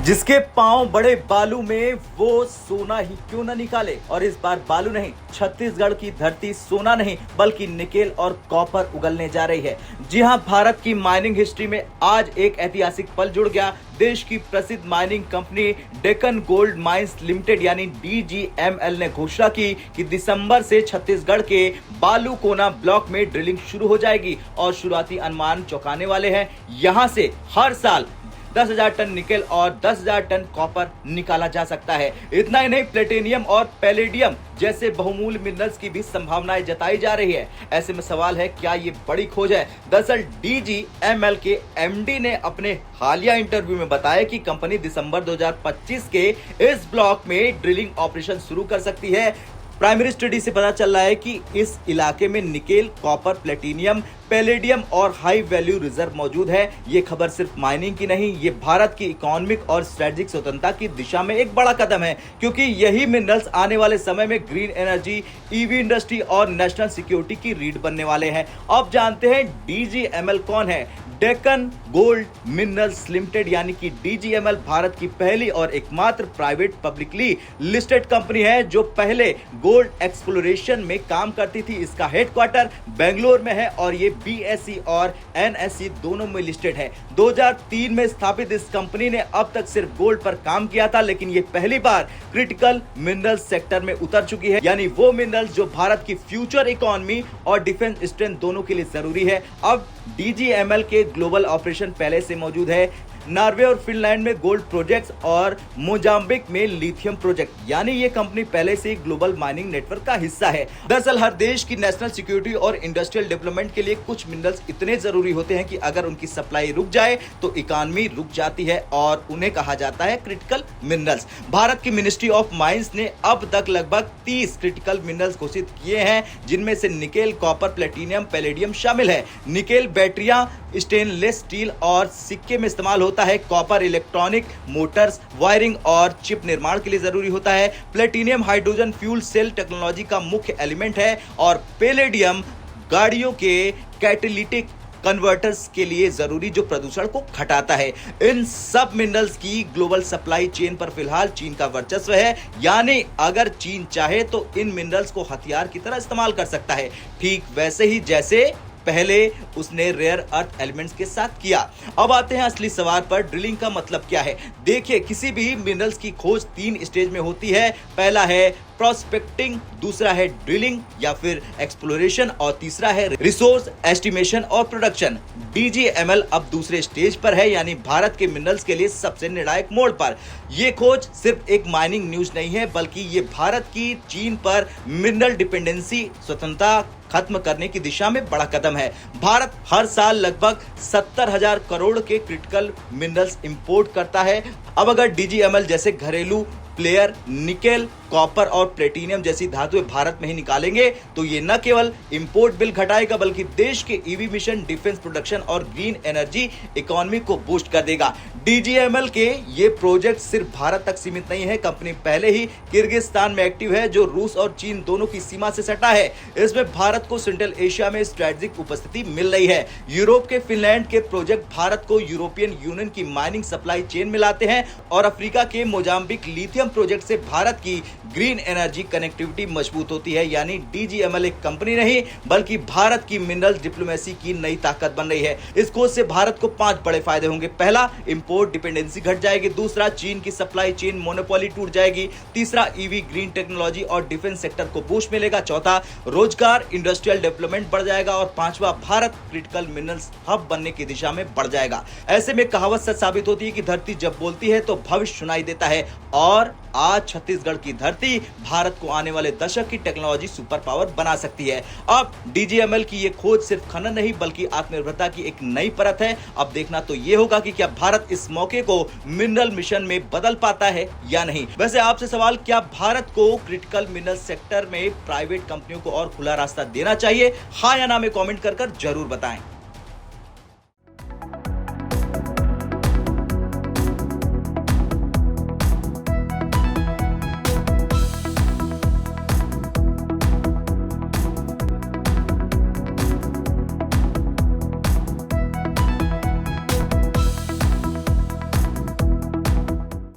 जिसके पांव बड़े बालू में वो सोना ही क्यों न निकाले। और इस बार बालू नहीं, छत्तीसगढ़ की धरती सोना नहीं बल्कि निकेल और कॉपर उगलने जा रही है। जी हां, भारत की माइनिंग हिस्ट्री में आज एक ऐतिहासिक पल जुड़ गया। देश की प्रसिद्ध mining company Deccan gold mines limited यानी DGML ने घोषणा की कि दिसंबर से छत्तीसगढ़ के बालू कोना ब्लॉक में ड्रिलिंग शुरू हो जाएगी और शुरुआती अनुमान चौंकाने वाले हैं। यहां से हर साल 10,000 टन निकेल और 10,000 टन कॉपर निकाला जा सकता है। इतना ही नहीं, प्लेटिनियम और पैलेडियम जैसे बहुमूल्य मिनरल्स की भी संभावनाएं जताई जा रही है। ऐसे में सवाल है, क्या ये बड़ी खोज है? दरअसल DGML के MD ने अपने हालिया इंटरव्यू में बताया कि कंपनी दिसंबर 2025 के इस ब्लॉक में ड्रिलिंग ऑपरेशन शुरू कर सकती है। प्राइमरी स्टडी से पता चल रहा है कि इस इलाके में निकेल, कॉपर, प्लेटिनियम, पैलेडियम और हाई वैल्यू रिजर्व मौजूद है। ये खबर सिर्फ माइनिंग की नहीं, ये भारत की इकोनॉमिक और स्ट्रेटेजिक स्वतंत्रता की दिशा में एक बड़ा कदम है, क्योंकि यही मिनरल्स आने वाले समय में ग्रीन एनर्जी, EV इंडस्ट्री और नेशनल सिक्योरिटी की रीढ़ बनने वाले हैं। अब जानते हैं DGML कौन है। डेक्कन गोल्ड मिनरल्स लिमिटेड यानी कि DGML भारत की पहली और एकमात्र प्राइवेट पब्लिकली लिस्टेड कंपनी है जो पहले गोल्ड एक्सप्लोरेशन में काम करती थी। इसका हेडक्वार्टर बेंगलोर में है और ये BSE और NSE दोनों में लिस्टेड है। 2003 में स्थापित इस कंपनी ने अब तक सिर्फ गोल्ड पर काम किया था, लेकिन ये पहली बार क्रिटिकल मिनरल्स सेक्टर में उतर चुकी है, यानी वो मिनरल्स जो भारत की फ्यूचर इकोनॉमी और डिफेंस स्ट्रेंथ दोनों के लिए जरूरी है। अब DGML के ग्लोबल ऑपरेशन पहले से मौजूद है। नॉर्वे और फिनलैंड में गोल्ड प्रोजेक्ट्स और मोजाम्बिक में लिथियम प्रोजेक्ट, यानी ये कंपनी पहले से ग्लोबल माइनिंग नेटवर्क का हिस्सा है। दरअसल हर देश की नेशनल सिक्योरिटी और इंडस्ट्रियल डेवलपमेंट के लिए कुछ मिनरल्स इतने जरूरी होते हैं कि अगर उनकी सप्लाई रुक जाए तो इकोनॉमी रुक जाती है और उन्हें कहा जाता है क्रिटिकल मिनरल्स। भारत की मिनिस्ट्री ऑफ माइंस ने अब तक लगभग 30 क्रिटिकल मिनरल्स घोषित किए हैं, जिनमें से निकेल, कॉपर, प्लेटिनियम, पैलेडियम शामिल है। निकेल बैटरियां, स्टेनलेस स्टील और सिक्के में इस्तेमाल होता है। कॉपर इलेक्ट्रॉनिक, मोटर्स, वायरिंग और चिप निर्माण के लिए जरूरी होता है। Platinum hydrogen fuel cell technology का मुख्य एलिमेंट है और पैलेडियम गाड़ियों के कैटालिटिक कन्वर्टर्स के लिए जरूरी, जो प्रदूषण को घटाता है। इन सब मिनरल्स की ग्लोबल सप्लाई चेन पर फिलहाल चीन का वर्चस्व है, यानी अगर चीन चाहे तो इन मिनरल्स को हथियार की तरह इस्तेमाल कर सकता है, ठीक वैसे ही जैसे पहले उसने रेयर अर्थ एलिमेंट्स के साथ किया। अब आते हैं असली सवाल पर, ड्रिलिंग का मतलब क्या है। देखिए, किसी भी मिनरल्स की खोज 3 स्टेज में होती है। पहला है प्रोस्पेक्टिंग, दूसरा है ड्रिलिंग या फिर एक्सप्लोरेशन और तीसरा है रिसोर्स एस्टिमेशन और प्रोडक्शन। DGML अब दूसरे स्टेज पर है, यानी भारत के मिनरल्स के लिए सबसे निर्णायक मोड़ पर। यह खोज सिर्फ एक माइनिंग न्यूज नहीं है, बल्कि ये भारत की चीन पर मिनरल डिपेंडेंसी, स्वतंत्रता खत्म करने की दिशा में बड़ा कदम है। भारत हर साल लगभग 70,000 करोड़ के क्रिटिकल मिनरल्स इंपोर्ट करता है। अब अगर DGML जैसे घरेलू प्लेयर निकेल, कॉपर और प्लेटिनियम जैसी धातुएं भारत में ही निकालेंगे तो ये न केवल इंपोर्ट बिल घटाएगा बल्कि देश के EV मिशन, डिफेंस प्रोडक्शन और ग्रीन एनर्जी इकोनॉमी को बूस्ट कर देगा। DGML के ये प्रोजेक्ट सिर्फ भारत तक सीमित नहीं है। कंपनी पहले ही किर्गिस्तान में एक्टिव है, जो रूस और चीन दोनों की सीमा से सटा है। इसमें भारत को सेंट्रल एशिया में स्ट्रेटेजिक उपस्थिति मिल रही है। यूरोप के फिनलैंड के प्रोजेक्ट भारत को यूरोपियन यूनियन की माइनिंग सप्लाई चेन में लाते हैं और अफ्रीका के मोजाम्बिक लिथियम प्रोजेक्ट से भारत की ग्रीन एनर्जी कनेक्टिविटी मजबूत होती है। यानी DGML एक कंपनी नहीं बल्कि भारत की मिनरल डिप्लोमेसी की नई ताकत बन रही है। इस खोज से भारत को 5 बड़े फायदे होंगे। पहला, इंपोर्ट डिपेंडेंसी घट जाएगी। दूसरा, चीन की सप्लाई चेन मोनोपोली टूट जाएगी। तीसरा, EV, ग्रीन टेक्नोलॉजी और डिफेंस सेक्टर को बूस्ट मिलेगा। चौथा, रोजगार, इंडस्ट्रियल डेवलपमेंट बढ़ जाएगा और पांचवा, भारत क्रिटिकल मिनरल्स हब बनने की दिशा में बढ़ जाएगा। ऐसे में कहावत सच साबित होती है कि धरती जब बोलती है तो भविष्य सुनाई देता है और आज छत्तीसगढ़ की धरती भारत को आने वाले दशक की टेक्नोलॉजी सुपर पावर बना सकती है। अब DGML की ये खोज सिर्फ खनन नहीं बल्कि आत्मनिर्भरता की एक नई परत है। अब देखना तो ये होगा कि क्या भारत इस मौके को मिनरल मिशन में बदल पाता है या नहीं। वैसे आपसे सवाल, क्या भारत को क्रिटिकल मिनरल सेक्टर में प्राइवेट कंपनियों को और खुला रास्ता देना चाहिए? हाँ या ना में कमेंट कर जरूर बताएं।